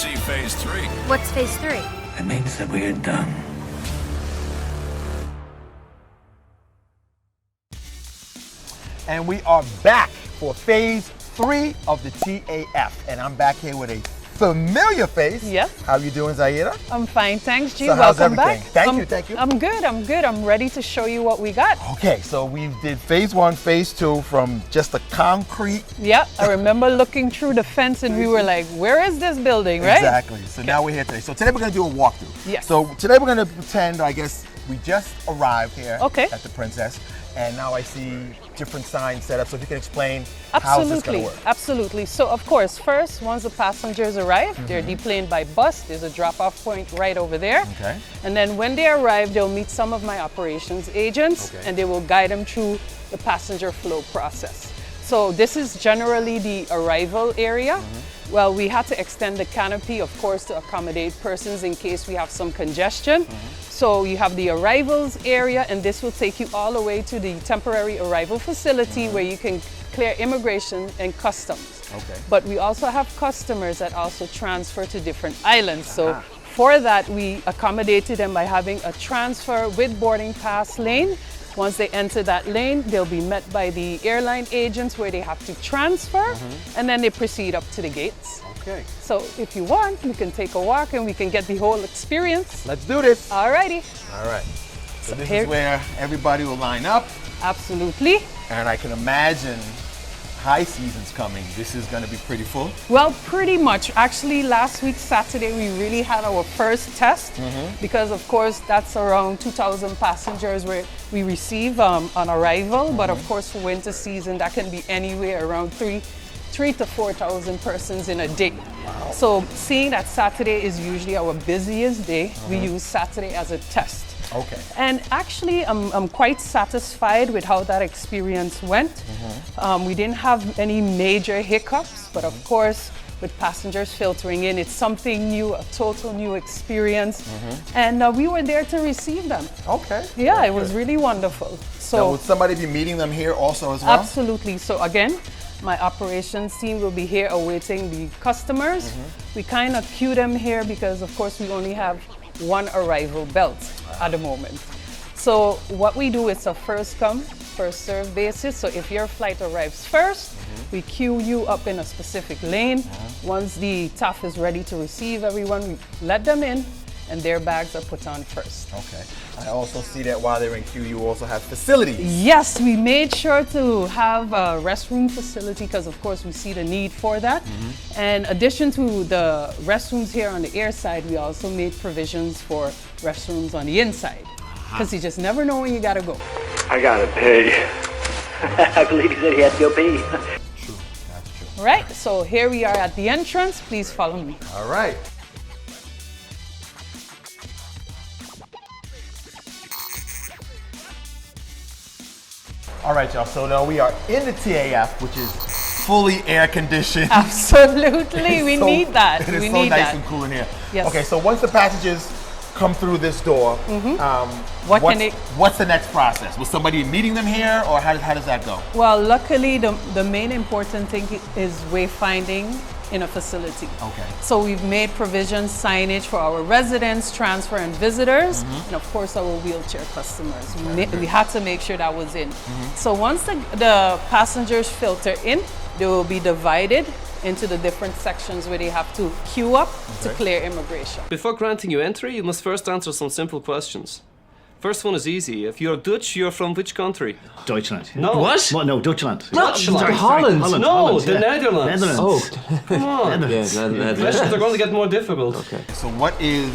see phase 3. What's phase 3? It means that we're done. And we are back for phase 3 of the TAF. And I'm back here with a familiar face. Yes. How you doing, Zaira? I'm fine, thanks, G. So how's Welcome everything? back. Thank you. I'm good. I'm ready to show you what we got. Okay, so we did phase 1, phase 2 from just a concrete. Yeah, I remember looking through the fence and we were like, where is this building, right? Exactly. So now we're here today. So today we're going to do a walkthrough. Yes. So today we're going to pretend, I guess, we just arrived here at the Princess. And now I see different signs set up. So if you can explain how is this going to work? Absolutely. So of course, first, once the passengers arrive, they're deplaned by bus. There's a drop-off point right over there. Okay. And then when they arrive, they'll meet some of my operations agents and they will guide them through the passenger flow process. So this is generally the arrival area. Well, we had to extend the canopy, of course, to accommodate persons in case we have some congestion. So you have the arrivals area, and this will take you all the way to the temporary arrival facility where you can clear immigration and customs. Okay. But we also have customers that also transfer to different islands. So for that, we accommodated them by having a transfer with boarding pass lane. Once they enter that lane, they'll be met by the airline agents where they have to transfer, and then they proceed up to the gates. Okay. So if you want, we can take a walk and we can get the whole experience. Let's do this. Alrighty. All right. So this here- is where everybody will line up. Absolutely. And I can imagine high season's coming. This is going to be pretty full. Well, pretty much. Actually, last week, Saturday, we really had our first test because, of course, that's around 2,000 passengers where we receive on arrival. But, of course, for winter season, that can be anywhere around 3,000 to 4,000 persons in a day. Wow. So seeing that Saturday is usually our busiest day, we use Saturday as a test. Okay. And actually, I'm quite satisfied with how that experience went. We didn't have any major hiccups, but of course, with passengers filtering in, it's something new, a total new experience. And we were there to receive them. Okay. Yeah, Very it was good. really wonderful. Now, So would somebody be meeting them here also as well? absolutely. So again, my operations team will be here awaiting the customers. We kind of queue them here because, of course, we only have one arrival belt at the moment. So what we do is a first come, first serve basis. So if your flight arrives first, we queue you up in a specific lane. Once the TAF is ready to receive everyone, we let them in and their bags are put on first. Okay. I also see that while they're in queue, you also have facilities. Yes, we made sure to have a restroom facility because, of course, we see the need for that. And in addition to the restrooms here on the air side, we also made provisions for restrooms on the inside because you just never know when you gotta go. I gotta pay. I believe he said he had to go pee. True. That's true. All right, so here we are at the entrance. Please follow me. All right. All right, y'all. So now we are in the TAF, which is fully air conditioned. Absolutely, we need that. It is We so need nice that. and cool in here. Yes. Okay, so once the passengers come through this door, what's the next process? Was somebody meeting them here, or how does that go? Well, luckily, the main important thing is wayfinding in a facility. Okay. So we've made provisions, signage for our residents, transfer and visitors, and of course our wheelchair customers. We had to make sure that was in. So once the passengers filter in, they will be divided into the different sections where they have to queue up to clear immigration. Before granting you entry, you must first answer some simple questions. First one is easy. If you're Dutch, you're from which country? Deutschland. No. What? No, Deutschland. Dutchland. Sorry, Holland. Holland. No, Holland, the yeah. Netherlands. Netherlands. Oh, Come on. yeah, Questions are going to get more difficult. Okay. So what is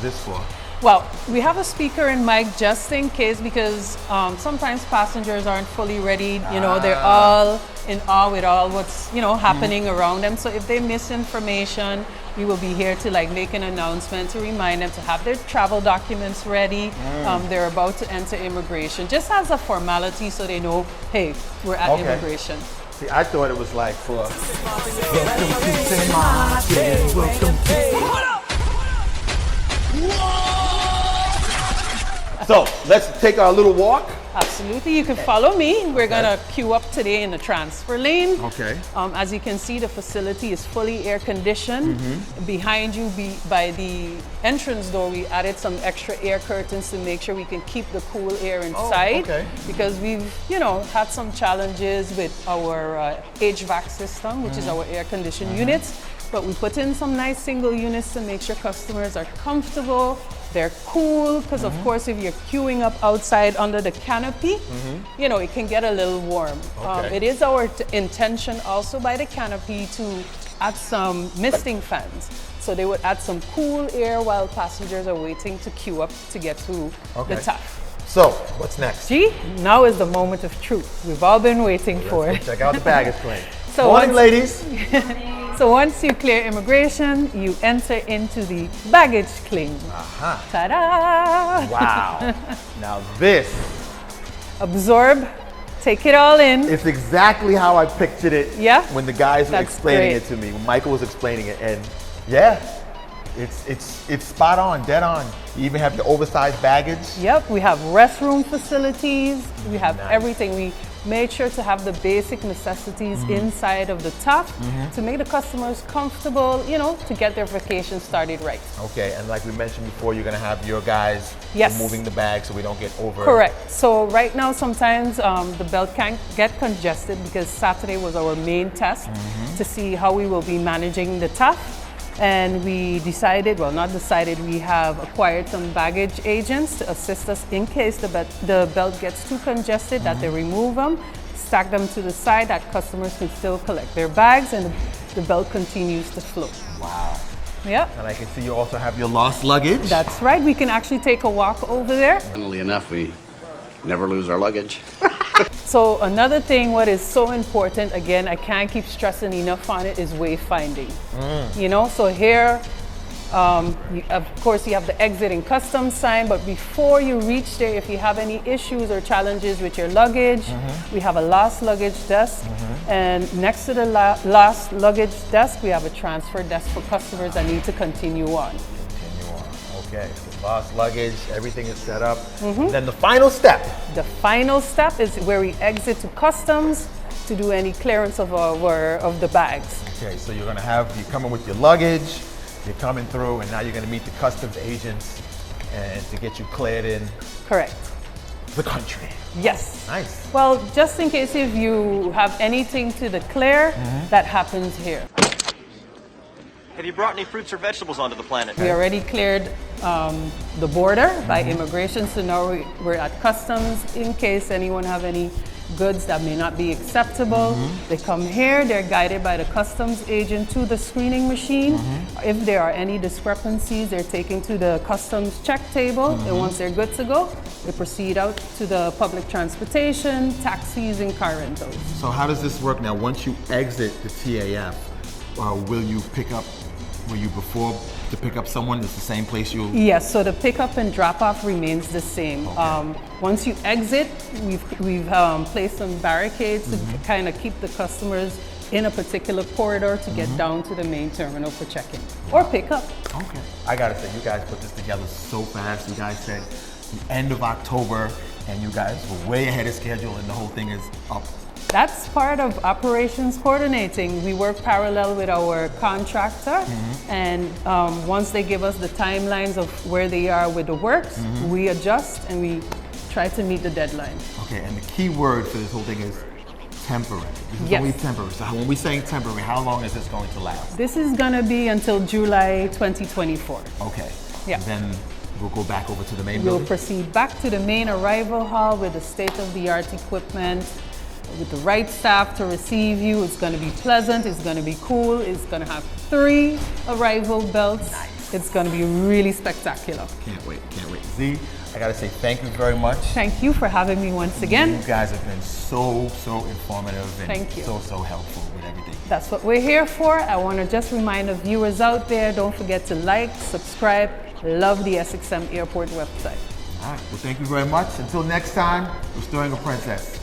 this for? Well, we have a speaker and mic just in case because sometimes passengers aren't fully ready. You know, they're all in awe with all what's, happening around them. So if they miss information, we will be here to make an announcement to remind them to have their travel documents ready. They're about to enter immigration, just as a formality so they know, hey, we're at immigration. See, I thought it was like for So let's take our little walk. Absolutely, you can follow me. We're gonna queue up today in the transfer lane. Okay. As you can see, the facility is fully air conditioned. Behind you, by the entrance door, we added some extra air curtains to make sure we can keep the cool air inside. okay. Because we've, had some challenges with our HVAC system, which is our air conditioned units. But we put in some nice single units to make sure customers are comfortable. They're cool, because of course if you're queuing up outside under the canopy, it can get a little warm. Okay. It is our intention also by the canopy to add some misting fans. So they would add some cool air while passengers are waiting to queue up to get to the top. So, what's next? Gee, now is the moment of truth. We've all been waiting for it. Check out the baggage claim. So Morning, ladies. So once you clear immigration, you enter into the baggage claim. Ta-da! Wow. Now this. Absorb, take it all in. It's exactly how I pictured it when the guys were explaining it to me, when Michael was explaining it. And yeah, it's spot on, dead on. You even have the oversized baggage. Yep, we have restroom facilities. We have everything. We made sure to have the basic necessities inside of the top to make the customers comfortable, to get their vacation started right. Okay, and like we mentioned before, you're gonna have your guys moving the bag so we don't get over. Correct. So right now, sometimes the belt can get congested because Saturday was our main test to see how we will be managing the top. And we decided, well, not decided, we have acquired some baggage agents to assist us in case the belt gets too congested, that they remove them, stack them to the side, that customers can still collect their bags and the belt continues to flow. Wow. Yep. And I can see you also have your lost luggage. That's right. We can actually take a walk over there. Funnily enough, we never lose our luggage. So another thing, what is so important, again, I can't keep stressing enough on it, is wayfinding. So here, of course, you have the exit and customs sign, but before you reach there, if you have any issues or challenges with your luggage, we have a lost luggage desk. And next to the lost luggage desk, we have a transfer desk for customers that need to continue on. Okay, so lost luggage, everything is set up. Then the final step. The final step is where we exit to customs to do any clearance of the bags. Okay, so you're coming with your luggage, you're coming through, and now you're gonna meet the customs agents and to get you cleared in. Correct. The country. Yes. Nice. Well, just in case if you have anything to declare, that happens here. Have you brought any fruits or vegetables onto the planet? We already cleared the border by immigration, so now we're at customs. In case anyone have any goods that may not be acceptable, they come here, they're guided by the customs agent to the screening machine. If there are any discrepancies, they're taken to the customs check table, and once they're good to go, they proceed out to the public transportation, taxis, and car rentals. So how does this work now? Once you exit the TAF, will you before to pick up someone, it's the same place you'll? Yes, so the pickup and drop off remains the same. Okay. Once you exit, we've placed some barricades to kind of keep the customers in a particular corridor to get down to the main terminal for check-in or pickup. Okay. I gotta say, you guys put this together so fast. You guys said the end of October, and you guys were way ahead of schedule, and the whole thing is up. That's part of operations coordinating. We work parallel with our contractor, and once they give us the timelines of where they are with the works, we adjust and we try to meet the deadline. Okay, and the key word for this whole thing is temporary. This is only temporary. So when we're saying temporary, how long is this going to last? This is going to be until July 2024. Okay. Yeah. Then we'll go back over to the main building? We'll proceed back to the main arrival hall with the state-of-the-art equipment, with the right staff to receive you. It's going to be pleasant, it's going to be cool, it's going to have 3 arrival belts. Nice. It's going to be really spectacular. Can't wait, can't wait. Z, I got to say thank you very much. Thank you for having me once again. You guys have been so informative and thank you. so helpful with everything. That's what we're here for. I want to just remind the viewers out there, don't forget to like, subscribe, love the SXM Airport website. All right, well thank you very much. Until next time, Restoring a Princess.